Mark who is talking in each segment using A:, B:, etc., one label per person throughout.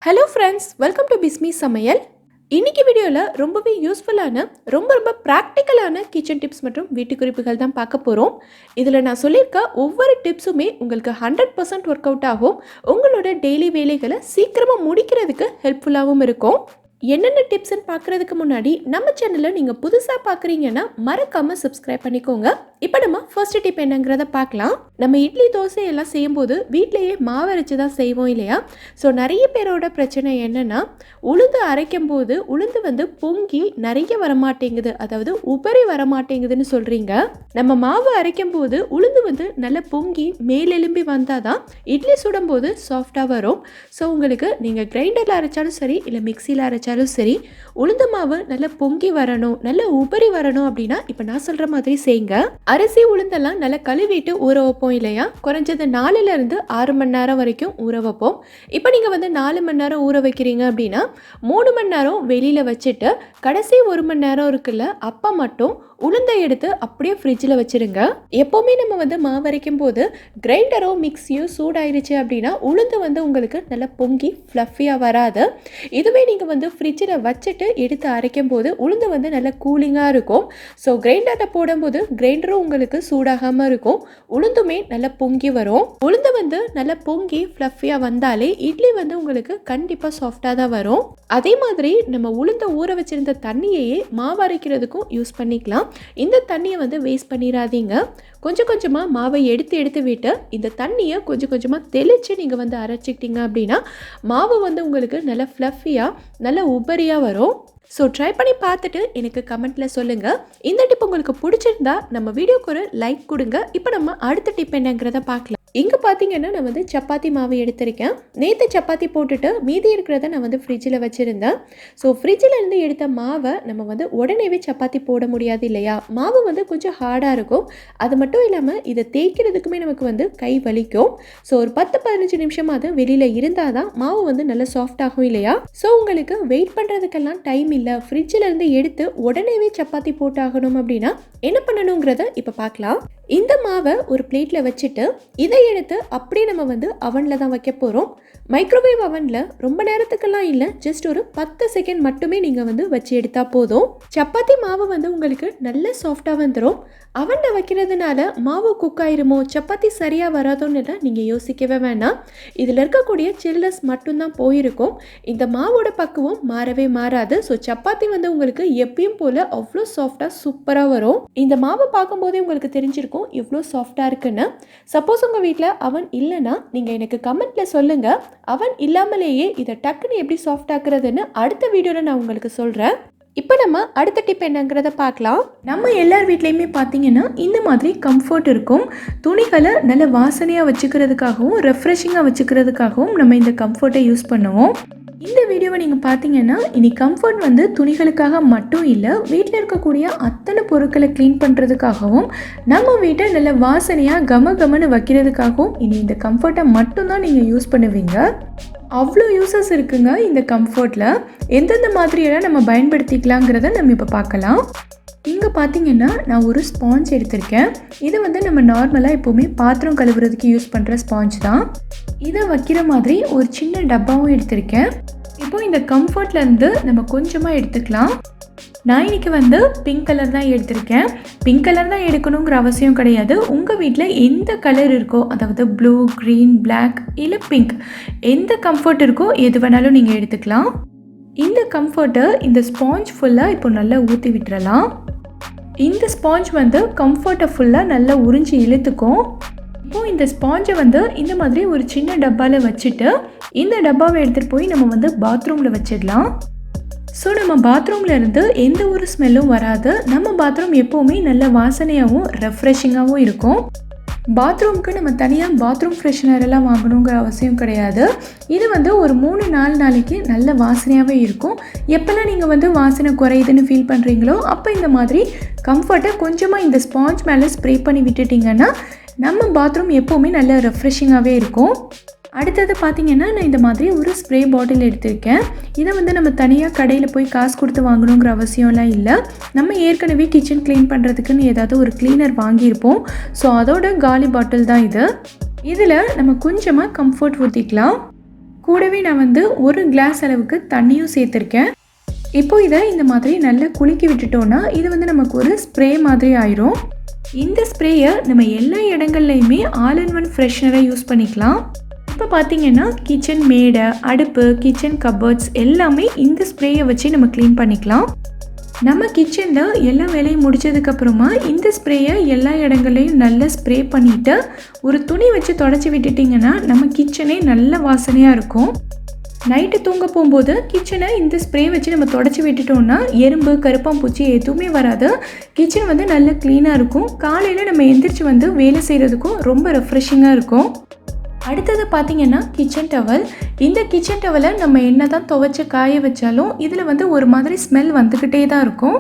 A: Hello friends, welcome to Bismi சமையல். இன்னைக்கு வீடியோவில் ரொம்பவே யூஸ்ஃபுல்லான ரொம்ப ப்ராக்டிக்கலான கிச்சன் டிப்ஸ் மற்றும் வீட்டு குறிப்புகள் தான் பார்க்க போகிறோம். இதில் நான் சொல்லியிருக்க ஒவ்வொரு டிப்ஸுமே உங்களுக்கு 100% ஒர்க் அவுட் ஆகும். உங்களோட டெய்லி வேலைகளை சீக்கிரமாக முடிக்கிறதுக்கு ஹெல்ப்ஃபுல்லாகவும் இருக்கும். என்னென்ன டிப்ஸ்ன்னு பார்க்குறதுக்கு முன்னாடி நம்ம சேனலை நீங்கள் புதுசாக பார்க்குறீங்கன்னா மறக்காமல் சப்ஸ்கிரைப் பண்ணிக்கோங்க. இப்போ நம்ம ஃபர்ஸ்ட் டிப் என்னங்கிறத பார்க்கலாம். நம்ம இட்லி தோசை எல்லாம் செய்யும்போது வீட்டிலேயே மாவு அரைச்சி தான் செய்வோம் இல்லையா? ஸோ நிறைய பேரோட பிரச்சனை என்னென்னா, உளுந்து அரைக்கும் போது உளுந்து பொங்கி நிறைய வரமாட்டேங்குது, அதாவது உபரி வரமாட்டேங்குதுன்னு சொல்கிறீங்க. நம்ம மாவு அரைக்கும் போது உளுந்து நல்லா பொங்கி மேலெலும்பி வந்தால் தான் இட்லி சுடும்போது சாஃப்டாக வரும். ஸோ உங்களுக்கு நீங்கள் கிரைண்டரில் அரைச்சாலும் சரி இல்லை மிக்சியில் அரைச்சாலும் சரி, உளுந்து மாவு நல்லா பொங்கி வரணும், நல்லா உபரி வரணும் அப்படின்னா இப்போ நான் சொல்கிற மாதிரி செய்யுங்க. அரிசி உளுந்தெல்லாம் நல்லா கழுவிட்டு ஊற வைப்போம் இல்லையா? குறைஞ்சது 4லேருந்து 6 மணி நேரம் வரைக்கும் ஊற வைப்போம். இப்போ நீங்கள் 4 மணி நேரம் ஊற வைக்கிறீங்க அப்படின்னா 3 மணி நேரம் வெளியில் வச்சுட்டு கடைசி 1 மணி நேரம் இருக்குல்ல, அப்போ மட்டும் உளுந்தை எடுத்து அப்படியே ஃப்ரிட்ஜில் வச்சுருங்க. எப்போவுமே நம்ம மாவு அரைக்கும் போது கிரைண்டரோ மிக்சியோ சூடாயிருச்சு அப்படின்னா உளுந்து உங்களுக்கு நல்லா பொங்கி ஃப்ளஃபியாக வராது. இதுவே நீங்கள் ஃப்ரிட்ஜில் வச்சுட்டு எடுத்து அரைக்கும் போது உளுந்து நல்லா கூலிங்காக இருக்கும். ஸோ கிரைண்டரில் போடும்போது கிரைண்டரும் உங்களுக்கு சூடாகாமல் இருக்கும், உளுந்துமே நல்லா பொங்கி வரும். உளுந்து நல்லா பொங்கி ஃப்ளஃபியாக வந்தாலே இட்லி உங்களுக்கு கண்டிப்பாக சாஃப்டாக தான் வரும். அதே மாதிரி நம்ம உளுந்தை ஊற வச்சிருந்த தண்ணியையே மாவு அரைக்கிறதுக்கும் யூஸ் பண்ணிக்கலாம். இந்த தண்ணியை வேஸ்ட் பண்ணிடாதீங்க. கொஞ்சம் கொஞ்சமாக மாவை எடுத்து விட்டு இந்த தண்ணியை கொஞ்சம் கொஞ்சமாக தெளித்து நீங்கள் அரைச்சிக்கிட்டீங்க அப்படின்னா மாவு உங்களுக்கு நல்லா ஃப்ளஃபியாக நல்லா உபரியாக வரும். ஸோ ட்ரை பண்ணி பார்த்துட்டு எனக்கு கமெண்ட்டில் சொல்லுங்கள். இந்த டிப் உங்களுக்கு பிடிச்சிருந்தா நம்ம வீடியோக்கு ஒரு லைக் கொடுங்க. இப்போ நம்ம அடுத்த டிப் என்னங்கிறத பார்க்கலாம். இங்கே பார்த்தீங்கன்னா நான் சப்பாத்தி மாவு எடுத்திருக்கேன். நேற்று சப்பாத்தி போட்டுட்டு மீதி இருக்கிறத நான் ஃப்ரிட்ஜில் வச்சுருந்தேன். ஸோ ஃப்ரிட்ஜில் இருந்து எடுத்த மாவை நம்ம உடனேவே சப்பாத்தி போட முடியாது இல்லையா? மாவு கொஞ்சம் ஹார்டாக இருக்கும். அது மட்டும் இல்லாமல் இதை தேய்க்கிறதுக்குமே நமக்கு கை வலிக்கும். ஸோ ஒரு 10-15 நிமிஷம் அது வெளியில் இருந்தால் தான் மாவு நல்லா சாஃப்ட் ஆகும் இல்லையா? ஸோ உங்களுக்கு வெயிட் பண்ணுறதுக்கெல்லாம் டைம் இல்லை, ஃப்ரிட்ஜில் இருந்து எடுத்து உடனேவே சப்பாத்தி போட்டாகணும் அப்படின்னா என்ன பண்ணணுங்கிறத இப்போ பார்க்கலாம். இந்த மாவை ஒரு பிளேட்டில் வச்சுட்டு இதை எடுத்து அப்படியே நம்ம அவனில் தான் வைக்க போகிறோம். மைக்ரோவேவ் அவனில் ரொம்ப நேரத்துக்கெல்லாம் இல்லை, ஜஸ்ட் ஒரு 10 செகண்ட் மட்டுமே நீங்கள் வச்சு எடுத்தால் போதும். சப்பாத்தி மாவு உங்களுக்கு நல்ல சாஃப்டாக வந்துடும். அவனில் வைக்கிறதுனால மாவு குக் ஆயிருமோ, சப்பாத்தி சரியாக வராதோன்னு நீங்கள் யோசிக்கவே வேணாம். இதில் இருக்கக்கூடிய சில்னஸ் மட்டும்தான் போயிருக்கும். இந்த மாவோட பக்குவம் மாறவே மாறாது. ஸோ சப்பாத்தி உங்களுக்கு எப்பயும் போல் அவ்வளோ சாஃப்டாக சூப்பராக வரும். இந்த மாவை பார்க்கும்போதே உங்களுக்கு தெரிஞ்சிருக்கும் எவ்வளோ சாஃப்டாக இருக்குன்னு. சப்போஸ் உங்கள் வீட்டில் அவன் இல்லைன்னா நீங்கள் எனக்கு கமெண்ட்டில் சொல்லுங்கள். அவன் இல்லாமலேயே இதை டக்குன்னு எப்படி சாஃப்ட் ஆக்குறதுன்னு அடுத்த வீடியோவில் நான் உங்களுக்கு சொல்கிறேன். இப்போ நம்ம அடுத்த டிப் என்னங்கிறத பார்க்கலாம். நம்ம எல்லார் வீட்லேயுமே பார்த்தீங்கன்னா இந்த மாதிரி கம்ஃபர்ட் இருக்கும். துணிகளை நல்ல வாசனையாக வச்சுக்கிறதுக்காகவும் ரெஃப்ரெஷிங்காக வச்சுக்கிறதுக்காகவும் நம்ம இந்த கம்ஃபர்ட்டை யூஸ் பண்ணுவோம். இந்த வீடியோவை நீங்கள் பார்த்தீங்கன்னா இனி கம்ஃபர்ட் துணிகளுக்காக மட்டும் இல்லை, வீட்டில் இருக்கக்கூடிய அத்தனை பொருட்களை க்ளீன் பண்ணுறதுக்காகவும் நம்ம வீட்டை நல்ல வாசனையாக கமன்னு வைக்கிறதுக்காகவும் இனி இந்த கம்ஃபர்ட்டை மட்டும்தான் நீங்கள் யூஸ் பண்ணுவீங்க. அவ்வளோ யூசஸ் இருக்குங்க இந்த கம்ஃபர்ட்டில். எந்தெந்த மாதிரியெல்லாம் நம்ம பயன்படுத்திக்கலாங்கிறத நம்ம இப்போ பார்க்கலாம். இங்கே பார்த்தீங்கன்னா நான் ஒரு ஸ்பாஞ்ச் எடுத்திருக்கேன். இது நம்ம நார்மலாக எப்போவுமே பாத்திரம் கழுவுறதுக்கு யூஸ் பண்ணுற ஸ்பாஞ்ச் தான். இதை வைக்கிற மாதிரி ஒரு சின்ன டப்பாவும் எடுத்திருக்கேன். இப்போது இந்த கம்ஃபர்ட்லேருந்து நம்ம கொஞ்சமாக எடுத்துக்கலாம். நான் இன்றைக்கி பிங்க் கலர் தான் எடுத்திருக்கேன். பிங்க் கலர் தான் எடுக்கணுங்கிற அவசியம் கிடையாது. உங்கள் வீட்டில் எந்த கலர் இருக்கோ, அதாவது ப்ளூ, க்ரீன், பிளாக் இல்லை பிங்க், எந்த கம்ஃபர்ட் இருக்கோ எது வேணாலும் நீங்கள் எடுத்துக்கலாம். இந்த கம்ஃபர்ட்டை இந்த ஸ்பாஞ்ச் ஃபுல்லாக இப்போ நல்லா ஊற்றி விட்டுறலாம். இந்த ஸ்பாஞ்ச் கம்ஃபர்ட்டை ஃபுல்லாக நல்லா உறிஞ்சி இழுத்துக்கும். இப்போது இந்த ஸ்பாஞ்சை இந்த மாதிரி ஒரு சின்ன டப்பாவில் வச்சுட்டு இந்த டப்பாவை எடுத்துகிட்டு போய் நம்ம பாத்ரூமில் வச்சிடலாம். ஸோ நம்ம பாத்ரூமில் இருந்து எந்த ஒரு ஸ்மெல்லும் வராது. நம்ம பாத்ரூம் எப்போவுமே நல்ல வாசனையாகவும் ரெஃப்ரெஷிங்காகவும் இருக்கும். பாத்ரூமுக்கு நம்ம தனியாக பாத்ரூம் ஃப்ரெஷ்னர் எல்லாம் வாங்கணுங்கிற அவசியம் கிடையாது. இது ஒரு 3-4 நாளைக்கு நல்ல வாசனையாகவே இருக்கும். எப்போல்லாம் நீங்கள் வாசனை குறையுதுன்னு ஃபீல் பண்ணுறீங்களோ அப்போ இந்த மாதிரி கம்ஃபர்ட்டை கொஞ்சமாக இந்த ஸ்பாஞ்ச் மேலே ஸ்ப்ரே பண்ணி விட்டுட்டிங்கன்னா நம்ம பாத்ரூம் எப்போவுமே நல்ல ரெஃப்ரெஷிங்காகவே இருக்கும். அடுத்தது பார்த்திங்கன்னா நான் இந்த மாதிரி ஒரு ஸ்ப்ரே பாட்டில் எடுத்திருக்கேன். இதை நம்ம தனியாக கடையில் போய் காசு கொடுத்து வாங்கணுங்கிற அவசியம்லாம் இல்லை. நம்ம ஏற்கனவே கிச்சன் க்ளீன் பண்ணுறதுக்குன்னு ஏதாவது ஒரு க்ளீனர் வாங்கியிருப்போம். ஸோ அதோட காலி பாட்டில் தான் இது. இதில் நம்ம கொஞ்சமாக கம்ஃபர்ட் ஊற்றிக்கலாம். கூடவே நான் வந்து 1 கிளாஸ் அளவுக்கு தண்ணியும் சேர்த்துருக்கேன். இப்போ இதை இந்த மாதிரி நல்லா குலுக்கி விட்டுட்டோன்னா இது வந்து நமக்கு ஒரு ஸ்ப்ரே மாதிரி ஆயிரும். இந்த ஸ்ப்ரேயை நம்ம எல்லா இடங்கள்லையுமே ஆல் இன் ஒன் ஃப்ரெஷ்னரை யூஸ் பண்ணிக்கலாம். இப்போ பார்த்தீங்கன்னா கிச்சன் மேடை, அடுப்பு, கிச்சன் கபோர்ட்ஸ் எல்லாமே இந்த ஸ்ப்ரேயை வச்சு நம்ம க்ளீன் பண்ணிக்கலாம். நம்ம கிச்சனில் எல்லா வேலையும் முடித்ததுக்கப்புறமா இந்த ஸ்ப்ரேயை எல்லா இடங்கள்லையும் நல்லா ஸ்ப்ரே பண்ணிவிட்டு ஒரு துணி வச்சு தொடச்சி விட்டுட்டிங்கன்னா நம்ம கிச்சனே நல்ல வாசனையாக இருக்கும். நைட்டு தூங்க போகும்போது கிச்சனை இந்த ஸ்ப்ரே வச்சு நம்ம தொடச்சி விட்டுட்டோம்னா எறும்பு, கருப்பாம்பூச்சி எதுவுமே வராது. கிச்சன் வந்து நல்லா க்ளீனாக இருக்கும். காலையில் நம்ம எந்திரிச்சு வந்து வேலை செய்கிறதுக்கும் ரொம்ப ரெஃப்ரெஷிங்காக இருக்கும். அடுத்தது பார்த்திங்கன்னா கிச்சன் டவல். இந்த கிச்சன் டவலை நம்ம என்ன தான் துவைச்சி காய வச்சாலும் இதில் வந்து ஒரு மாதிரி ஸ்மெல் வந்துக்கிட்டே தான் இருக்கும்.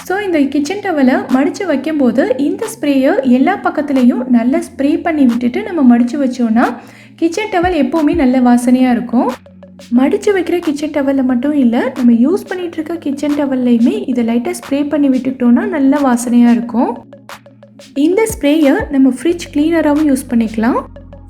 A: ஸோ இந்த கிச்சன் டவலை மடித்து வைக்கும்போது இந்த ஸ்ப்ரேயை எல்லா பக்கத்துலேயும் நல்லா ஸ்ப்ரே பண்ணி விட்டுட்டு நம்ம மடித்து வச்சோன்னா கிச்சன் டவல் எப்போவுமே நல்ல வாசனையாக இருக்கும். மடித்து வைக்கிற கிச்சன் டவலில் மட்டும் இல்லை, நம்ம யூஸ் பண்ணிகிட்ருக்க கிச்சன் டவல்லையுமே இதை லைட்டாக ஸ்ப்ரே பண்ணி விட்டுக்கிட்டோன்னா நல்ல வாசனையாக இருக்கும். இந்த ஸ்ப்ரேயை நம்ம ஃப்ரிட்ஜ் க்ளீனராகவும் யூஸ் பண்ணிக்கலாம்.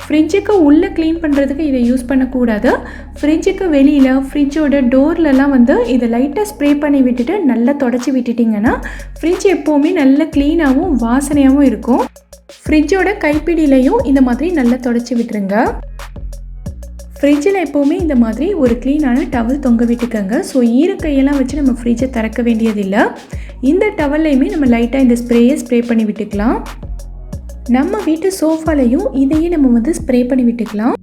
A: ஃப்ரிட்ஜுக்கு உள்ளே க்ளீன் பண்ணுறதுக்கு இதை யூஸ் பண்ணக்கூடாது. ஃப்ரிட்ஜுக்கு வெளியில், ஃப்ரிட்ஜோட டோர்லலாம் வந்து இதை லைட்டாக ஸ்ப்ரே பண்ணி விட்டுட்டு நல்லா தொடச்சி விட்டுட்டிங்கன்னா ஃப்ரிட்ஜ் எப்போவுமே நல்ல க்ளீனாகவும் வாசனையாகவும் இருக்கும். ஃப்ரிட்ஜோட கைப்பிடியிலையும் இந்த மாதிரி நல்லா தொடச்சி விட்டுருங்க. ஃப்ரிட்ஜில் எப்போவுமே இந்த மாதிரி ஒரு க்ளீனான டவல் தொங்க விட்டுக்கோங்க. ஸோ ஈரக்கையெல்லாம் வச்சு நம்ம ஃப்ரிட்ஜை திறக்க வேண்டியதில்லை. இந்த டவல்லையுமே நம்ம லைட்டாக இந்த ஸ்ப்ரேயை ஸ்ப்ரே பண்ணி விட்டுக்கலாம். நம்ம வீட்டு சோஃபாலையும் இதையே நம்ம வந்து ஸ்ப்ரே பண்ணி விட்டுக்கலாம்.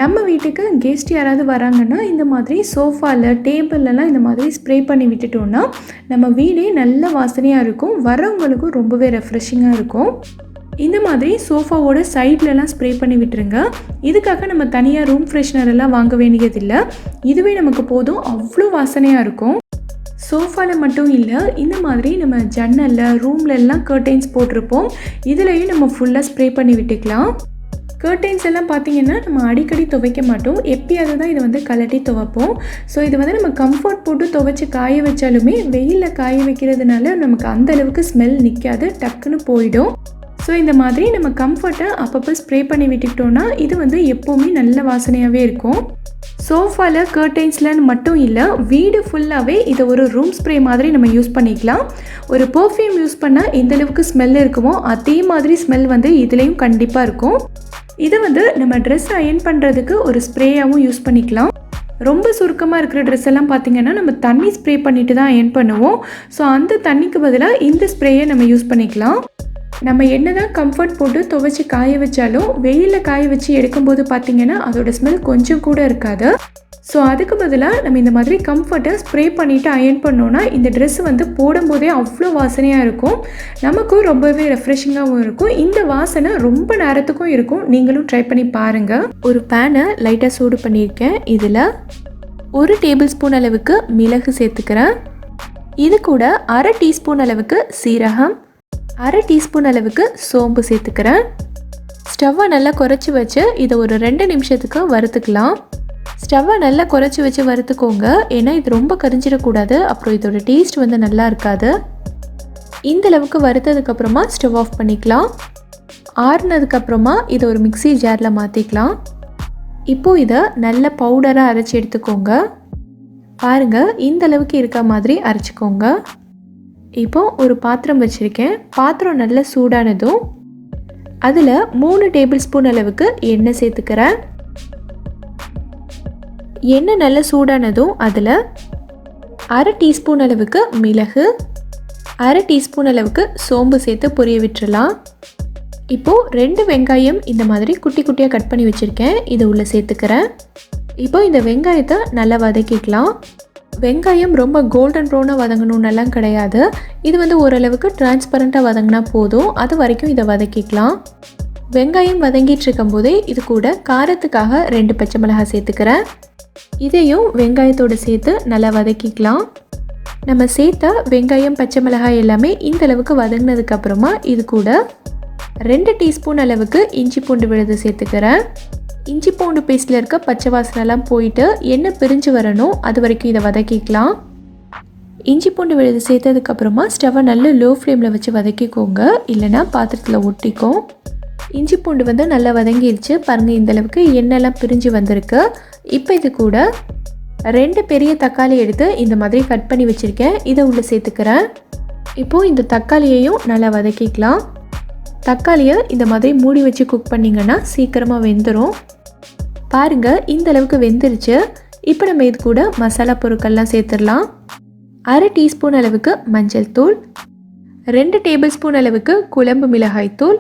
A: நம்ம வீட்டுக்கு கெஸ்ட் யாராவது வராங்கன்னா இந்த மாதிரி சோஃபாவில், டேபிள்லாம் இந்த மாதிரி ஸ்ப்ரே பண்ணி விட்டுட்டோன்னா நம்ம வீடே நல்ல வாசனையாக இருக்கும். வரவங்களுக்கும் ரொம்பவே ரெஃப்ரெஷிங்காக இருக்கும். இந்த மாதிரி சோஃபாவோட சைட்லலாம் ஸ்ப்ரே பண்ணி விட்டுருங்க. இதுக்காக நம்ம தனியாக ரூம் ஃப்ரெஷ்னர் எல்லாம் வாங்க வேண்டியதில்லை. இதுவே நமக்கு போதும், அவ்வளோ வாசனையாக இருக்கும். சோஃபாவில் மட்டும் இல்லை, இந்த மாதிரி நம்ம ஜன்னலில், ரூம்ல எல்லாம் கர்டைன்ஸ் போட்டிருப்போம். இதுலேயும் நம்ம ஃபுல்லாக ஸ்ப்ரே பண்ணி விட்டுக்கலாம். கர்டைன்ஸ் எல்லாம் பார்த்திங்கன்னா நம்ம அடிக்கடி துவைக்க மாட்டோம், எப்பயாவது தான் இதை வந்து கலட்டி துவைப்போம். ஸோ இது வந்து நம்ம கம்ஃபர்ட் போட்டு துவைச்சி காய வச்சாலுமே வெயிலில் காய வைக்கிறதுனால நமக்கு அந்தளவுக்கு ஸ்மெல் நிற்காது, டக்குன்னு போயிடும். ஸோ இந்த மாதிரி நம்ம கம்ஃபர்ட்டை அப்பப்போ ஸ்ப்ரே பண்ணி விட்டுக்கிட்டோன்னா இது வந்து எப்போவுமே நல்ல வாசனையாகவே இருக்கும். சோஃபாவில், கர்டைன்ஸ்லன்னு மட்டும் இல்லை, வீடு ஃபுல்லாகவே இதை ஒரு ரூம் ஸ்ப்ரே மாதிரி நம்ம யூஸ் பண்ணிக்கலாம். ஒரு பர்ஃப்யூம் யூஸ் பண்ணால் எந்தளவுக்கு ஸ்மெல் இருக்குமோ அதே மாதிரி ஸ்மெல் வந்து இதுலேயும் கண்டிப்பாக இருக்கும். இதை வந்து நம்ம ட்ரெஸ் அயர்ன் பண்ணுறதுக்கு ஒரு ஸ்ப்ரேயாகவும் யூஸ் பண்ணிக்கலாம். ரொம்ப சுருக்கமாக இருக்கிற ட்ரெஸ் எல்லாம் பார்த்திங்கன்னா நம்ம தண்ணி ஸ்ப்ரே பண்ணிட்டு தான் அயர்ன் பண்ணுவோம். ஸோ அந்த தண்ணிக்கு பதிலாக இந்த ஸ்ப்ரேயை நம்ம யூஸ் பண்ணிக்கலாம். நம்ம என்ன தான் கம்ஃபர்ட் போட்டு துவைச்சி காய வச்சாலும் வெயிலில் காய வச்சு எடுக்கும்போது பார்த்திங்கன்னா அதோட ஸ்மெல் கொஞ்சம் கூட இருக்காது. ஸோ அதுக்கு பதிலாக நம்ம இந்த மாதிரி கம்ஃபர்ட்டை ஸ்ப்ரே பண்ணிவிட்டு அயர்ன் பண்ணோன்னா இந்த ட்ரெஸ் வந்து போடும்போதே அவ்வளோ வாசனையாக இருக்கும். நமக்கும் ரொம்பவே ரெஃப்ரெஷிங்காகவும் இருக்கும். இந்த வாசனை ரொம்ப நேரத்துக்கும் இருக்கும். நீங்களும் ட்ரை பண்ணி பாருங்கள். ஒரு பேனை லைட்டாக சூடு பண்ணியிருக்கேன். இதில் 1 டேபிள் ஸ்பூன் அளவுக்கு மிளகு சேர்த்துக்கிறேன். இது கூட 1/2 டீஸ்பூன் அளவுக்கு சீரகம், 1/2 டீஸ்பூன் அளவுக்கு சோம்பு சேர்த்துக்கிறேன். ஸ்டவ்வை நல்லா குறைச்சி வச்சு இதை ஒரு 2 நிமிஷத்துக்கு வறுத்துக்கலாம். ஸ்டவ்வை நல்லா குறைச்சி வச்சு வறுத்துக்கோங்க, ஏன்னா இது ரொம்ப கரிஞ்சிடக்கூடாது, அப்புறம் இதோட டேஸ்ட் வந்து நல்லா இருக்காது. இந்த அளவுக்கு வறுத்ததுக்கப்புறமா ஸ்டவ் ஆஃப் பண்ணிக்கலாம். ஆறுனதுக்கப்புறமா இதை ஒரு மிக்ஸி ஜாரில் மாற்றிக்கலாம். இப்போது இதை நல்ல பவுடராக அரைச்சி எடுத்துக்கோங்க. பாருங்கள், இந்த அளவுக்கு இருக்க மாதிரி அரைச்சிக்கோங்க. இப்போது ஒரு பாத்திரம் வச்சுருக்கேன். பாத்திரம் நல்லா சூடானதும் அதில் 3 டேபிள் ஸ்பூன் அளவுக்கு எண்ணெய் சேர்த்துக்கிறேன். எண்ணெய் நல்லா சூடானதும் அதில் 1/2 டீஸ்பூன் அளவுக்கு மிளகு, 1/2 டீஸ்பூன் அளவுக்கு சோம்பு சேர்த்து பொரிய விட்டுறலாம். இப்போது 2 வெங்காயம் இந்த மாதிரி குட்டி குட்டியாக கட் பண்ணி வச்சுருக்கேன், இதை உள்ளே சேர்த்துக்கிறேன். இப்போது இந்த வெங்காயத்தை நல்லா வதக்கிக்கலாம். வெங்காயம் ரொம்ப கோல்டன் ப்ரௌனாக வதங்கணுன்னெல்லாம் கிடையாது, இது வந்து ஓரளவுக்கு டிரான்ஸ்பரண்ட்டாக வதங்கினா போதும். அது வரைக்கும் இதை வதக்கிக்கலாம். வெங்காயம் வதங்கிட்டு இருக்கும்போதே இது கூட காரத்துக்காக 2 பச்சை மிளகாய் சேர்த்துக்கிறேன். இதையும் வெங்காயத்தோடு சேர்த்து நல்லா வதக்கிக்கலாம். நம்ம சேர்த்த வெங்காயம், பச்சை மிளகாய் எல்லாமே இந்த அளவுக்கு வதங்கினதுக்கப்புறமா இது கூட 2 டீஸ்பூன் அளவுக்கு இஞ்சி பூண்டு விழுது சேர்த்துக்கிறேன். இஞ்சி பூண்டு பேஸ்ட்டில் இருக்க பச்சை வாசனைலாம் போயிட்டு எண்ணெய் பிரிஞ்சு வரணும், அது வரைக்கும் இதை வதக்கிக்கலாம். இஞ்சி பூண்டு விழுது சேர்த்ததுக்கப்புறமா ஸ்டவ்வை நல்ல லோ ஃப்ளேமில் வச்சு வதக்கிக்கோங்க, இல்லைனா பாத்திரத்தில் ஒட்டிக்கும். இஞ்சி பூண்டு வந்து நல்லா வதங்கிடுச்சு பாருங்கள். இந்த அளவுக்கு எண்ணெய்லாம் பிரிஞ்சு வந்திருக்கு. இப்போ இது கூட 2 பெரிய தக்காளி எடுத்து இந்த மாதிரி கட் பண்ணி வச்சுருக்கேன். இதை உள்ளே சேர்த்துக்கிறேன். இப்போது இந்த தக்காளியையும் நல்லா வதக்கிக்கலாம். தக்காளியை இந்த மாதிரி மூடி வச்சு குக் பண்ணிங்கன்னா சீக்கிரமாக வெந்துடும். பாருங்கள், இந்த அளவுக்கு வெந்துருச்சு. இப்போ நம்ம இது கூட மசாலா பொருட்கள்லாம் சேர்த்துடலாம். 1/2 டீஸ்பூன் அளவுக்கு மஞ்சள் தூள், 2 டேபிள் ஸ்பூன் அளவுக்கு குழம்பு மிளகாய் தூள்,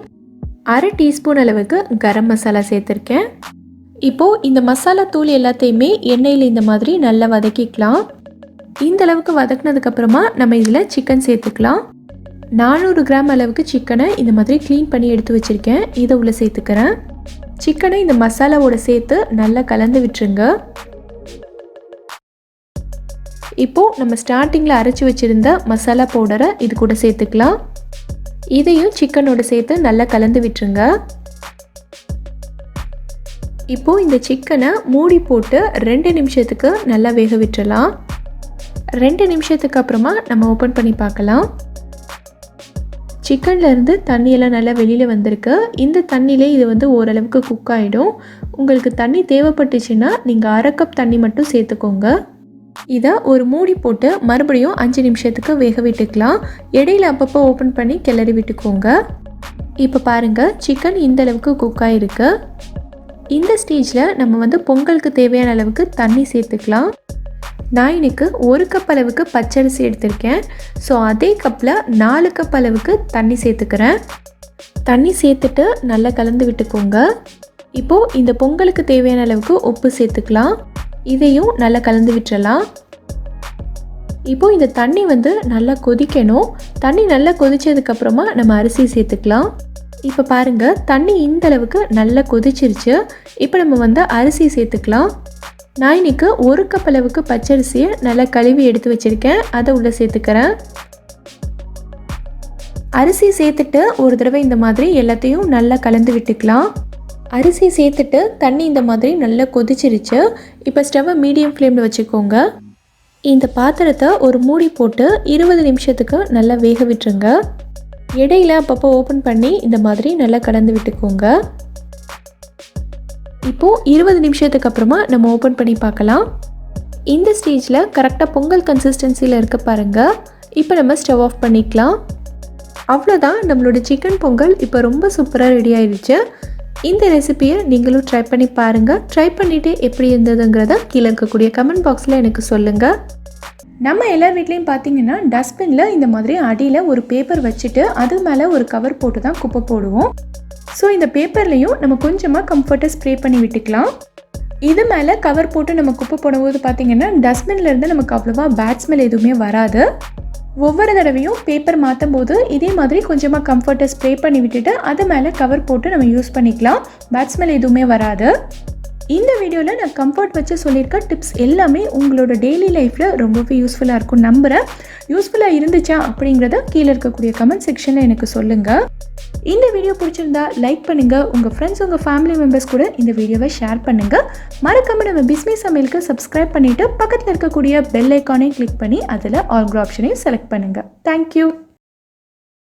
A: 1/2 டீஸ்பூன் அளவுக்கு கரம் மசாலா சேர்த்துருக்கேன். இப்போது இந்த மசாலா தூள் எல்லாத்தையுமே எண்ணெயில் இந்த மாதிரி நல்லா வதக்கிக்கலாம். இந்த அளவுக்கு வதக்கினதுக்கப்புறமா நம்ம இதில் சிக்கன் சேர்த்துக்கலாம். 400 கிராம் அளவுக்கு சிக்கனை இந்த மாதிரி க்ளீன் பண்ணி எடுத்து வச்சுருக்கேன். இதை உள்ளே சேர்த்துக்கிறேன். சிக்கனை இந்த மசாலாவோட சேர்த்து நல்லா கலந்து விட்டுருங்க. இப்போது நம்ம ஸ்டார்டிங்கில் அரைச்சி வச்சுருந்த மசாலா பவுடரை இது கூட சேர்த்துக்கலாம். இதையும் சிக்கனோட சேர்த்து நல்லா கலந்து விட்டுருங்க. இப்போது இந்த சிக்கனை மூடி போட்டு 2 நிமிஷத்துக்கு நல்லா வேக விட்டுறலாம். 2 நிமிஷத்துக்கு அப்புறமா நம்ம ஓப்பன் பண்ணி பார்க்கலாம். சிக்கன்லேருந்து தண்ணியெல்லாம் நல்லா வெளியில் வந்திருக்கு. இந்த தண்ணியிலே இது வந்து ஓரளவுக்கு குக் ஆகிடும். உங்களுக்கு தண்ணி தேவைப்பட்டுச்சுன்னா நீங்கள் 1/2 கப் தண்ணி மட்டும் சேர்த்துக்கோங்க. இதை ஒரு மூடி போட்டு மறுபடியும் 5 நிமிஷத்துக்கு வேக விட்டுக்கலாம். இடையில அப்பப்போ ஓப்பன் பண்ணி கிளறி விட்டுக்கோங்க. இப்போ பாருங்கள், சிக்கன் இந்த அளவுக்கு குக் ஆகிருக்கு. இந்த ஸ்டேஜில் நம்ம வந்து பொங்கலுக்கு தேவையான அளவுக்கு தண்ணி சேர்த்துக்கலாம். நான் இன்னைக்கு 1 கப் அளவுக்கு பச்சரிசி எடுத்திருக்கேன். ஸோ அதே கப்பில் 4 கப் அளவுக்கு தண்ணி சேர்த்துக்கிறேன். தண்ணி சேர்த்துட்டு நல்லா கலந்து விட்டுக்கோங்க. இப்போது இந்த பொங்கலுக்கு தேவையான அளவுக்கு உப்பு சேர்த்துக்கலாம். இதையும் நல்லா கலந்து விட்டுறலாம். இப்போது இந்த தண்ணி வந்து நல்லா கொதிக்கணும். தண்ணி நல்லா கொதித்ததுக்கப்புறமா நம்ம அரிசி சேர்த்துக்கலாம். இப்போ பாருங்கள், தண்ணி இந்த அளவுக்கு நல்லா கொதிச்சிருச்சு. இப்போ நம்ம வந்து அரிசி சேர்த்துக்கலாம். நான் இன்னைக்கு 1 கப் அளவுக்கு பச்சரிசியை நல்லா கழுவி எடுத்து வச்சுருக்கேன். அதை உள்ளே சேர்த்துக்கிறேன். அரிசி சேர்த்துட்டு ஒரு தடவை இந்த மாதிரி எல்லாத்தையும் நல்லா கலந்து விட்டுக்கலாம். அரிசி சேர்த்துட்டு தண்ணி இந்த மாதிரி நல்லா கொதிச்சிருச்சு. இப்போ ஸ்டவ்வை மீடியம் ஃப்ளேமில் வச்சுக்கோங்க. இந்த பாத்திரத்தை ஒரு மூடி போட்டு 20 நிமிஷத்துக்கு நல்லா வேக விட்டுருங்க. இடையில அப்பப்போ ஓப்பன் பண்ணி இந்த மாதிரி நல்லா கலந்து விட்டுக்கோங்க. இப்போது 20 நிமிஷத்துக்கு அப்புறமா நம்ம ஓப்பன் பண்ணி பார்க்கலாம். இந்த ஸ்டேஜில் கரெக்டாக பொங்கல் கன்சிஸ்டன்சியில் இருக்க பாருங்கள். இப்போ நம்ம ஸ்டவ் ஆஃப் பண்ணிக்கலாம். அவ்வளோதான், நம்மளோட சிக்கன் பொங்கல் இப்போ ரொம்ப சூப்பராக ரெடி ஆயிடுச்சு. இந்த ரெசிபியை நீங்களும் ட்ரை பண்ணி பாருங்கள். ட்ரை பண்ணிவிட்டு எப்படி இருந்ததுங்கிறத கீழே இருக்கக்கூடிய கமெண்ட் பாக்ஸில் எனக்கு சொல்லுங்கள். நம்ம எல்லார் வீட்லேயும் பார்த்தீங்கன்னா டஸ்ட்பினில் இந்த மாதிரி அடியில் ஒரு பேப்பர் வச்சுட்டு அது மேலே ஒரு கவர் போட்டு தான் குப்பை போடுவோம். ஸோ இந்த பேப்பர்லேயும் நம்ம கொஞ்சமாக கம்ஃபர்ட்டை ஸ்ப்ரே பண்ணி விட்டுக்கலாம். இது மேலே கவர் போட்டு நம்ம குப்பை போடும்போது பார்த்திங்கன்னா டஸ்ட்பின்லேருந்து நமக்கு அவ்வளோவா பேட் ஸ்மெல் எதுவுமே வராது. ஒவ்வொரு தடவையும் பேப்பர் மாற்றும் போது இதே மாதிரி கொஞ்சமாக கம்ஃபர்ட்டை ஸ்ப்ரே பண்ணி விட்டுட்டு அது மேலே கவர் போட்டு நம்ம யூஸ் பண்ணிக்கலாம். பேட் ஸ்மெல் எதுவுமே வராது. இந்த வீடியோவில் நான் கம்ஃபர்ட் வச்சு சொல்லியிருக்க டிப்ஸ் எல்லாமே உங்களோட டெய்லி லைஃப்பில் ரொம்பவே யூஸ்ஃபுல்லாக இருக்கும் நம்புகிறேன். யூஸ்ஃபுல்லாக இருந்துச்சா அப்படிங்கிறத கீழே இருக்கக்கூடிய கமெண்ட் செக்ஷனில் எனக்கு சொல்லுங்கள். இந்த வீடியோ பிடிச்சிருந்தா லைக் பண்ணுங்கள். உங்கள் ஃப்ரெண்ட்ஸ், உங்கள் ஃபேமிலி மெம்பர்ஸ் கூட இந்த வீடியோவை ஷேர் பண்ணுங்கள். மறக்காமல் நம்ம பிஸ்மி சமையலுக்கு சப்ஸ்கிரைப் பண்ணிவிட்டு பக்கத்தில் இருக்கக்கூடிய பெல் ஐக்கானையும் கிளிக் பண்ணி அதில் ஆல் ஆப்ஷனையும் செலக்ட் பண்ணுங்கள். தேங்க்யூ.